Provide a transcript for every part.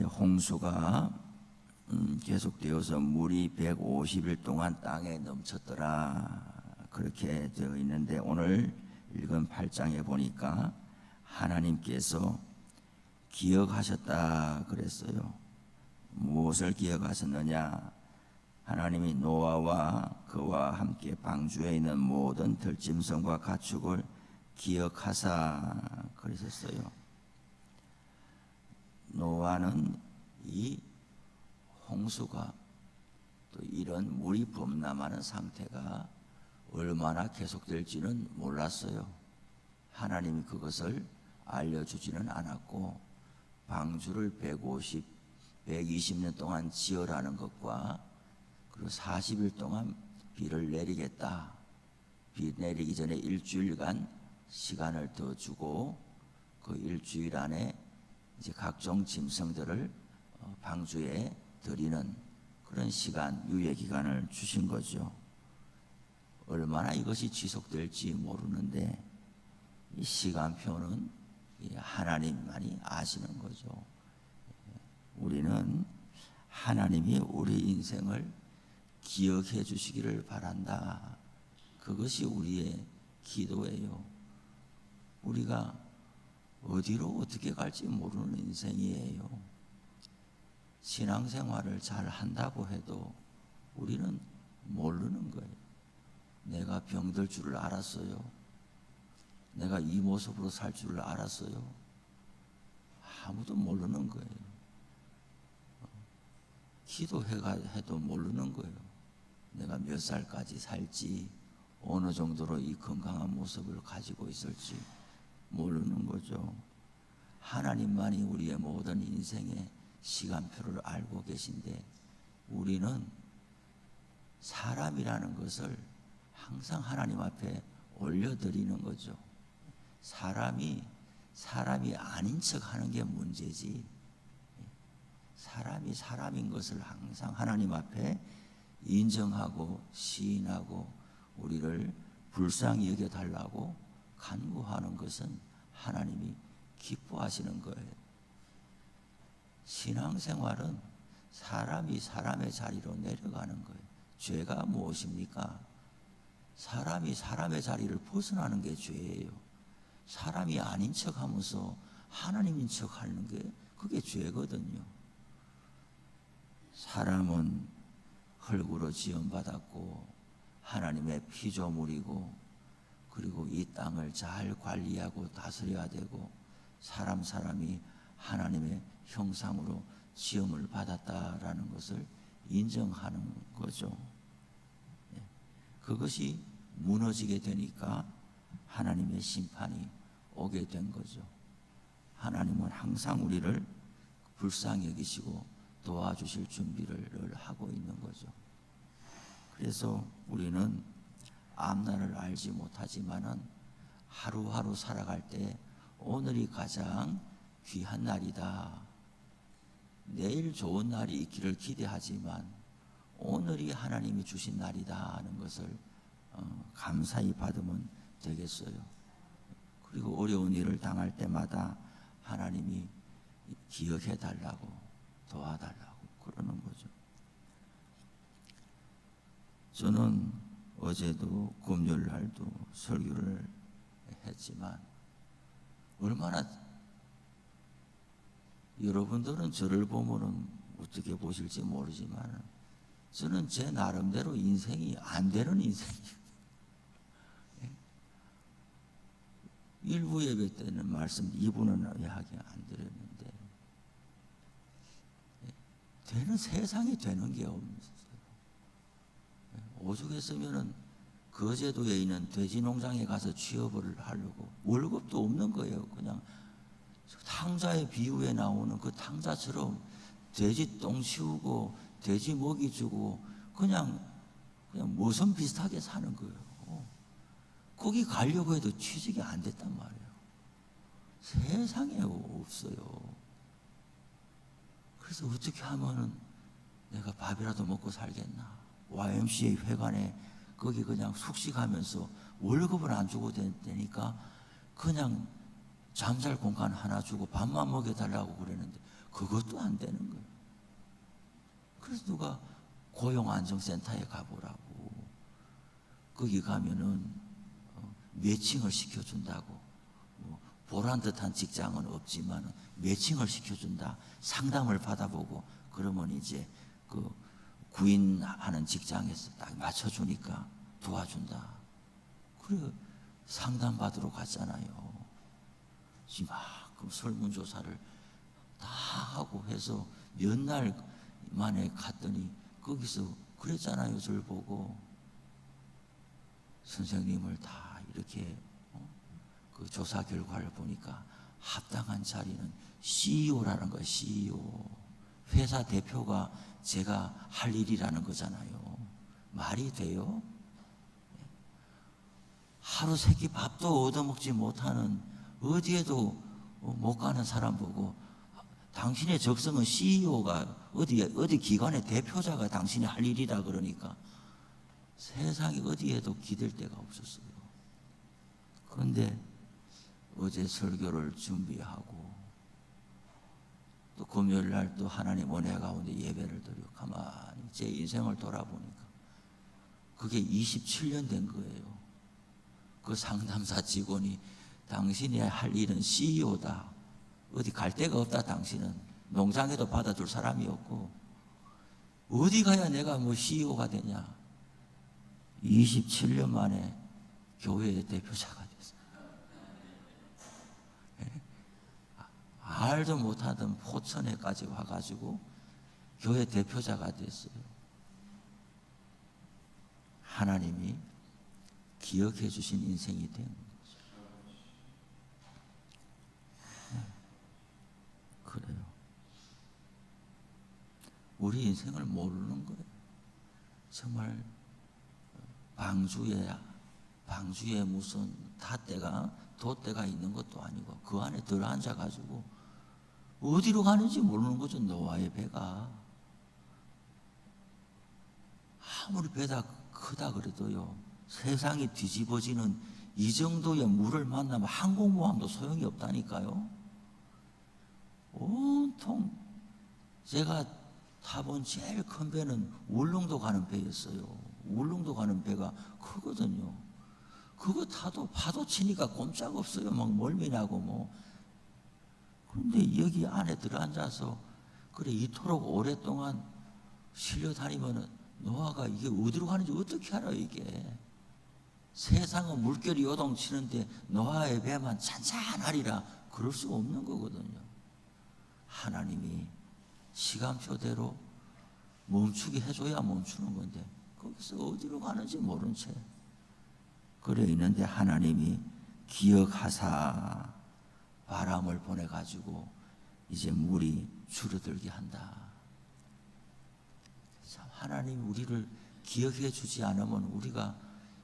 홍수가 계속되어서 물이 150일 동안 땅에 넘쳤더라 그렇게 되어 있는데, 오늘 읽은 8장에 보니까 하나님께서 기억하셨다 그랬어요. 무엇을 기억하셨느냐? 하나님이 노아와 그와 함께 방주에 있는 모든 들짐승과 가축을 기억하사 그러셨어요. 노아는 이 홍수가 또 이런 물이 범람하는 상태가 얼마나 계속될지는 몰랐어요. 하나님이 그것을 알려주지는 않았고, 방주를 120년 동안 지으라는 것과 그리고 40일 동안 비를 내리겠다, 비 내리기 전에 일주일간 시간을 더 주고 그 일주일 안에 이제 각종 짐승들을 방주에 들이는 그런 시간, 유예 기간을 주신 거죠. 얼마나 이것이 지속될지 모르는데 이 시간표는 하나님만이 아시는 거죠. 우리는 하나님이 우리 인생을 기억해 주시기를 바란다. 그것이 우리의 기도예요. 우리가 어디로 어떻게 갈지 모르는 인생이에요. 신앙생활을 잘 한다고 해도 우리는 모르는 거예요. 내가 병들 줄을 알았어요? 내가 이 모습으로 살 줄을 알았어요? 아무도 모르는 거예요. 기도해도 모르는 거예요. 내가 몇 살까지 살지, 어느 정도로 이 건강한 모습을 가지고 있을지 모르는 거죠. 하나님만이 우리의 모든 인생의 시간표를 알고 계신데, 우리는 사람이라는 것을 항상 하나님 앞에 올려드리는 거죠. 사람이 아닌 척 하는 게 문제지, 사람이 사람인 것을 항상 하나님 앞에 인정하고 시인하고 우리를 불쌍히 여겨달라고 간구하는 것은 하나님이 기뻐하시는 거예요. 신앙생활은 사람이 사람의 자리로 내려가는 거예요. 죄가 무엇입니까? 사람이 사람의 자리를 벗어나는 게 죄예요. 사람이 아닌 척하면서 하나님인 척하는 게 그게 죄거든요. 사람은 흙으로 지음받았고 하나님의 피조물이고, 그리고 이 땅을 잘 관리하고 다스려야 되고, 사람이 하나님의 형상으로 지음을 받았다라는 것을 인정하는 거죠. 그것이 무너지게 되니까 하나님의 심판이 오게 된 거죠. 하나님은 항상 우리를 불쌍히 여기시고 도와주실 준비를 하고 있는 거죠. 그래서 우리는 앞날을 알지 못하지만은 하루하루 살아갈 때 오늘이 가장 귀한 날이다, 내일 좋은 날이 있기를 기대하지만 오늘이 하나님이 주신 날이다 하는 것을 감사히 받으면 되겠어요. 그리고 어려운 일을 당할 때마다 하나님이 기억해 달라고, 도와달라고 그러는 거죠. 저는 어제도 금요일 날도 설교를 했지만, 얼마나 여러분들은 저를 보면은 어떻게 보실지 모르지만 저는 제 나름대로 인생이 안 되는 인생이에요. 일부 예배 때는 말씀 2부는 이야기 안 드렸는데, 되는 세상에 되는 게 없어요. 오죽했으면은 거제도에 있는 돼지 농장에 가서 취업을 하려고, 월급도 없는 거예요. 그냥 탕자의 비유에 나오는 그 탕자처럼 돼지 똥 치우고 돼지 먹이 주고 그냥 모성 비슷하게 사는 거예요. 거기 가려고 해도 취직이 안 됐단 말이에요. 세상에 없어요. 그래서 어떻게 하면은 내가 밥이라도 먹고 살겠나? YMCA 회관에 거기 그냥 숙식하면서 월급을 안 주고 되니까 그냥 잠잘 공간 하나 주고 밥만 먹여달라고 그랬는데, 그것도 안 되는 거예요. 그래서 누가 고용안정센터에 가보라고. 거기 가면은 매칭을 시켜준다고. 뭐 보란 듯한 직장은 없지만 매칭을 시켜준다. 상담을 받아보고 그러면 이제 그 구인하는 직장에서 딱 맞춰주니까 도와준다. 그래 상담 받으러 갔잖아요. 지금 그럼 설문조사를 다 하고 해서 몇 날 만에 갔더니 거기서 그랬잖아요. 저를 보고 선생님을 다 이렇게 그 조사 결과를 보니까 합당한 자리는 CEO라는 거예요. CEO. 회사 대표가 제가 할 일이라는 거잖아요. 말이 돼요? 하루 세끼 밥도 얻어먹지 못하는 어디에도 못 가는 사람 보고 당신의 적성은 CEO가 어디 기관의 대표자가 당신이 할 일이라 그러니까 세상에 어디에도 기댈 데가 없었어요. 그런데 어제 설교를 준비하고 또 금요일 날 또 하나님 은혜 가운데 예배를 드려 가만히 제 인생을 돌아보니까 그게 27년 된 거예요. 그 상담사 직원이 당신이 할 일은 CEO다. 어디 갈 데가 없다. 당신은 농장에도 받아줄 사람이 없고 어디 가야 내가 뭐 CEO가 되냐. 27년 만에 교회의 대표자가 됐어요. 알도 못하던 포천에까지 와가지고 교회 대표자가 됐어요. 하나님이 기억해 주신 인생이 된 거죠. 그래요. 우리 인생을 모르는 거예요. 정말 방주에 무슨 돛대가 있는 것도 아니고 그 안에 들어앉아가지고 어디로 가는지 모르는 거죠. 노아의 배가 아무리 배가 크다 그래도요 세상이 뒤집어지는 이 정도의 물을 만나면 항공모함도 소용이 없다니까요. 온통 제가 타본 제일 큰 배는 울릉도 가는 배였어요. 울릉도 가는 배가 크거든요. 그거 타도 파도 치니까 꼼짝없어요. 막 멀미나고 뭐. 그런데 여기 안에 들어앉아서 그래 이토록 오랫동안 실려 다니면은 노아가 이게 어디로 가는지 어떻게 알아요 이게. 세상은 물결이 요동치는데 노아의 배만 잔잔하리라 그럴 수가 없는 거거든요. 하나님이 시간표대로 멈추게 해줘야 멈추는 건데 거기서 어디로 가는지 모른 채 그래 있는데 하나님이 기억하사 바람을 보내가지고 이제 물이 줄어들게 한다. 참 하나님이 우리를 기억해 주지 않으면 우리가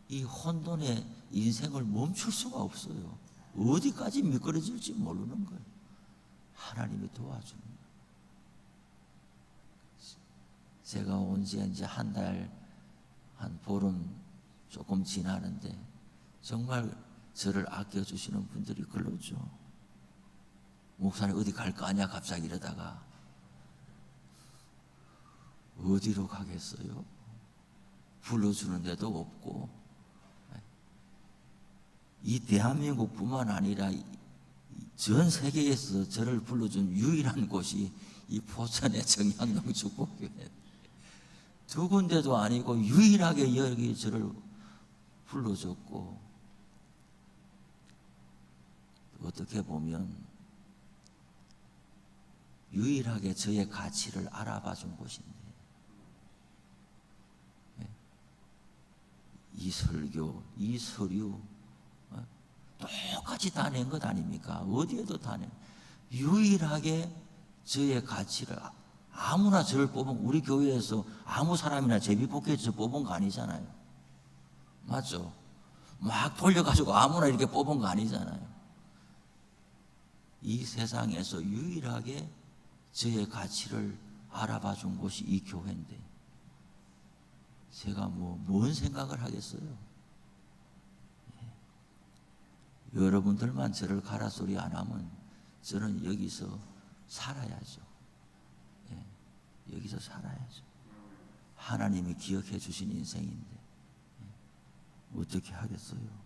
이 혼돈의 인생을 멈출 수가 없어요. 어디까지 미끄러질지 모르는 거예요. 하나님이 도와주는 거예요. 제가 온 지 이제 한 달, 한 보름 조금 지나는데 정말 저를 아껴주시는 분들이 글로죠. 목사님 어디 갈 거 아니야 갑자기 이러다가 어디로 가겠어요? 불러주는 데도 없고 이 대한민국뿐만 아니라 전 세계에서 저를 불러준 유일한 곳이 이 포천의 정약용 축복교회 두 군데도 아니고 유일하게 여기 저를 불러줬고 어떻게 보면 유일하게 저의 가치를 알아봐 준 곳인데 이 설교, 이 서류 똑같이 다 낸 것 아닙니까? 어디에도 다 낸 유일하게 저의 가치를 아무나 저를 뽑은 우리 교회에서 아무 사람이나 제비뽑기에서 뽑은 거 아니잖아요. 맞죠? 막 돌려가지고 아무나 이렇게 뽑은 거 아니잖아요. 이 세상에서 유일하게 저의 가치를 알아봐 준 곳이 이 교회인데 제가 뭔 생각을 하겠어요? 여러분들만 저를 가라소리 안 하면 저는 여기서 살아야죠. 여기서 살아야죠. 하나님이 기억해 주신 인생인데 어떻게 하겠어요?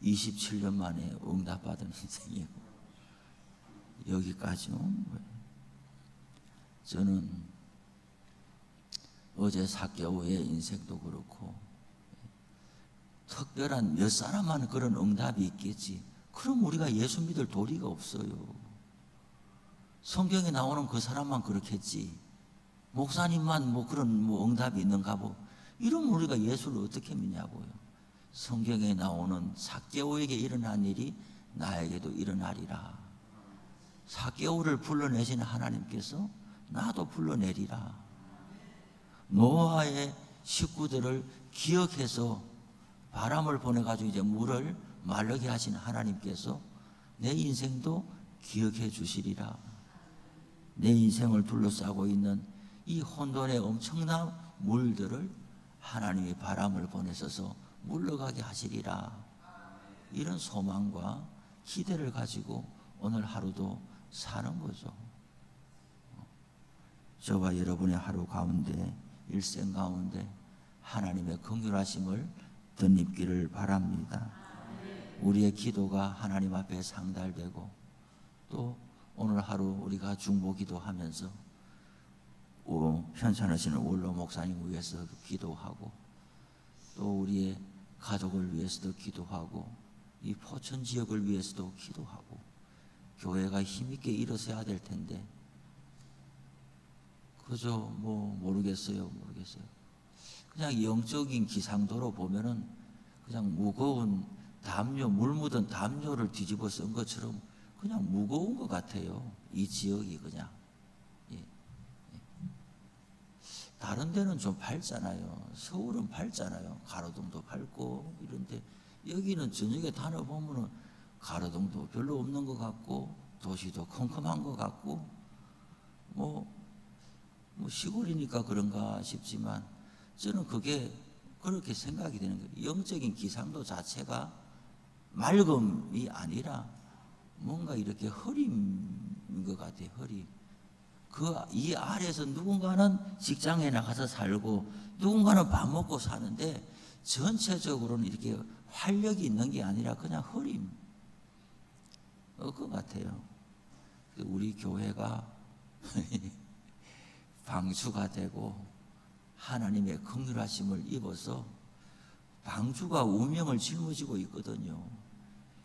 27년 만에 응답받은 인생이고 여기까지 온 거예요. 저는 어제 사개오의 인생도 그렇고 특별한 몇 사람만 그런 응답이 있겠지. 그럼 우리가 예수 믿을 도리가 없어요. 성경에 나오는 그 사람만 그렇겠지. 목사님만 뭐 그런 뭐 응답이 있는가 보. 이러면 우리가 예수를 어떻게 믿냐고요. 성경에 나오는 사개오에게 일어난 일이 나에게도 일어나리라. 사개오를 불러내신 하나님께서 나도 불러내리라. 노아의 식구들을 기억해서 바람을 보내가지고 이제 물을 마르게 하신 하나님께서 내 인생도 기억해 주시리라. 내 인생을 둘러싸고 있는 이 혼돈의 엄청난 물들을 하나님이 바람을 보내셔서 물러가게 하시리라. 이런 소망과 기대를 가지고 오늘 하루도 사는 거죠. 저와 여러분의 하루 가운데, 일생 가운데 하나님의 긍휼하심을 덧입기를 바랍니다. 우리의 기도가 하나님 앞에 상달되고 또 오늘 하루 우리가 중보기도 하면서 편찮으시는 원로 목사님 위해서 기도하고 또 우리의 가족을 위해서도 기도하고 이 포천 지역을 위해서도 기도하고 교회가 힘있게 일어서야 될 텐데 그저 뭐 모르겠어요. 그냥 영적인 기상도로 보면은 그냥 무거운 담요, 물 묻은 담요를 뒤집어 쓴 것처럼 그냥 무거운 것 같아요. 이 지역이 그냥. 다른 데는 좀 밝잖아요. 서울은 밝잖아요. 가로등도 밝고 이런데 여기는 저녁에 다녀보면은 가로등도 별로 없는 것 같고 도시도 컴컴한 것 같고 뭐 시골이니까 그런가 싶지만 저는 그게 그렇게 생각이 되는 거예요. 영적인 기상도 자체가 맑음이 아니라 뭔가 이렇게 흐림인 것 같아요. 흐림. 이 아래에서 누군가는 직장에 나가서 살고 누군가는 밥 먹고 사는데 전체적으로는 이렇게 활력이 있는 게 아니라 그냥 흐림 것 같아요. 우리 교회가 방주가 되고 하나님의 긍휼하심을 입어서 방주가 운명을 짊어지고 있거든요.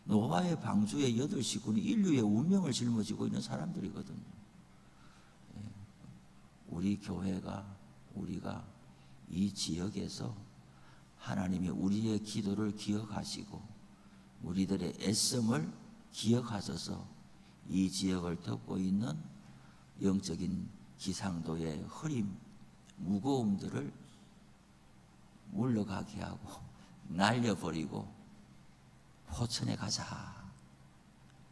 노아의 방주의 8식구는 인류의 운명을 짊어지고 있는 사람들이거든요. 우리 교회가 우리가 이 지역에서 하나님이 우리의 기도를 기억하시고 우리들의 애씀을 기억하셔서 이 지역을 덮고 있는 영적인 기상도의 흐림, 무거움들을 물러가게 하고 날려버리고 포천에 가자.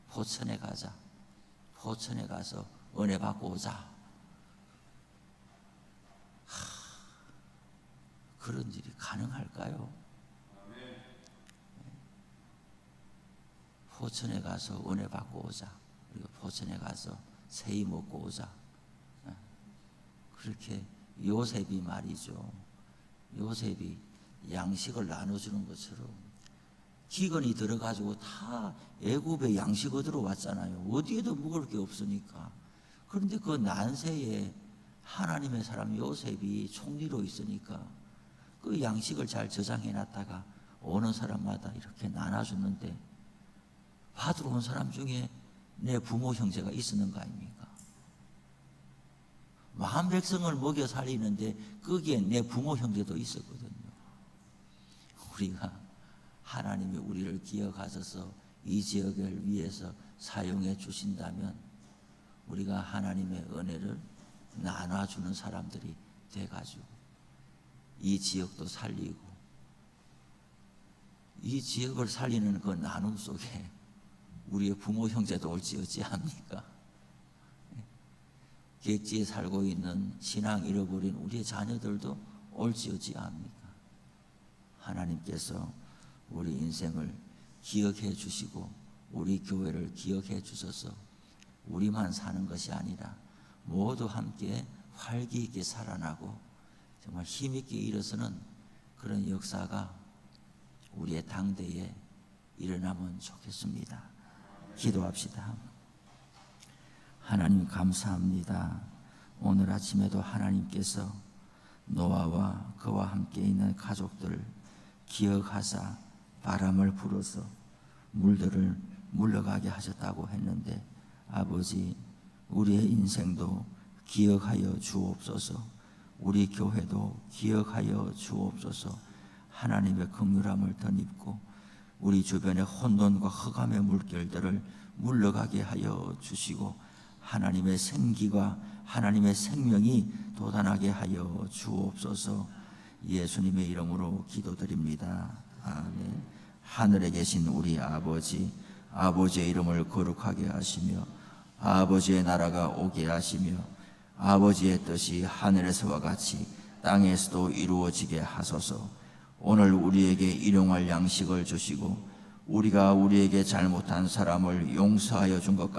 포천에 가자. 포천에 가서 은혜 받고 오자. 그런 일이 가능할까요? 포천에 가서 은혜 받고 오자. 그리고 포천에 가서 새이 먹고 오자. 그렇게 요셉이 말이죠. 요셉이 양식을 나눠주는 것처럼 기근이 들어가지고 다 애굽에 양식 얻으러 왔잖아요. 어디에도 먹을 게 없으니까. 그런데 그 난세에 하나님의 사람 요셉이 총리로 있으니까 그 양식을 잘 저장해 놨다가 오는 사람마다 이렇게 나눠주는데 받으러 온 사람 중에 내 부모 형제가 있었는 거 아닙니까? 만 백성을 먹여 살리는데 거기에 내 부모 형제도 있었거든요. 우리가 하나님이 우리를 기억하셔서 이 지역을 위해서 사용해 주신다면 우리가 하나님의 은혜를 나눠주는 사람들이 돼가지고 이 지역도 살리고 이 지역을 살리는 그 나눔 속에 우리의 부모 형제도 올지어찌 합니까? 객지에 살고 있는 신앙 잃어버린 우리의 자녀들도 올지어찌 합니까? 하나님께서 우리 인생을 기억해 주시고 우리 교회를 기억해 주셔서 우리만 사는 것이 아니라 모두 함께 활기 있게 살아나고 정말 힘있게 일어서는 그런 역사가 우리의 당대에 일어나면 좋겠습니다. 기도합시다. 하나님 감사합니다. 오늘 아침에도 하나님께서 노아와 그와 함께 있는 가족들을 기억하사 바람을 불어서 물들을 물러가게 하셨다고 했는데, 아버지, 우리의 인생도 기억하여 주옵소서. 우리 교회도 기억하여 주옵소서. 하나님의 긍휼함을 덧입고 우리 주변의 혼돈과 흑암의 물결들을 물러가게 하여 주시고 하나님의 생기가 하나님의 생명이 돋아나게 하여 주옵소서. 예수님의 이름으로 기도드립니다. 아멘. 하늘에 계신 우리 아버지, 아버지의 이름을 거룩하게 하시며 아버지의 나라가 오게 하시며 아버지의 뜻이 하늘에서와 같이 땅에서도 이루어지게 하소서. 오늘 우리에게 일용할 양식을 주시고 우리가 우리에게 잘못한 사람을 용서하여 준 것 같이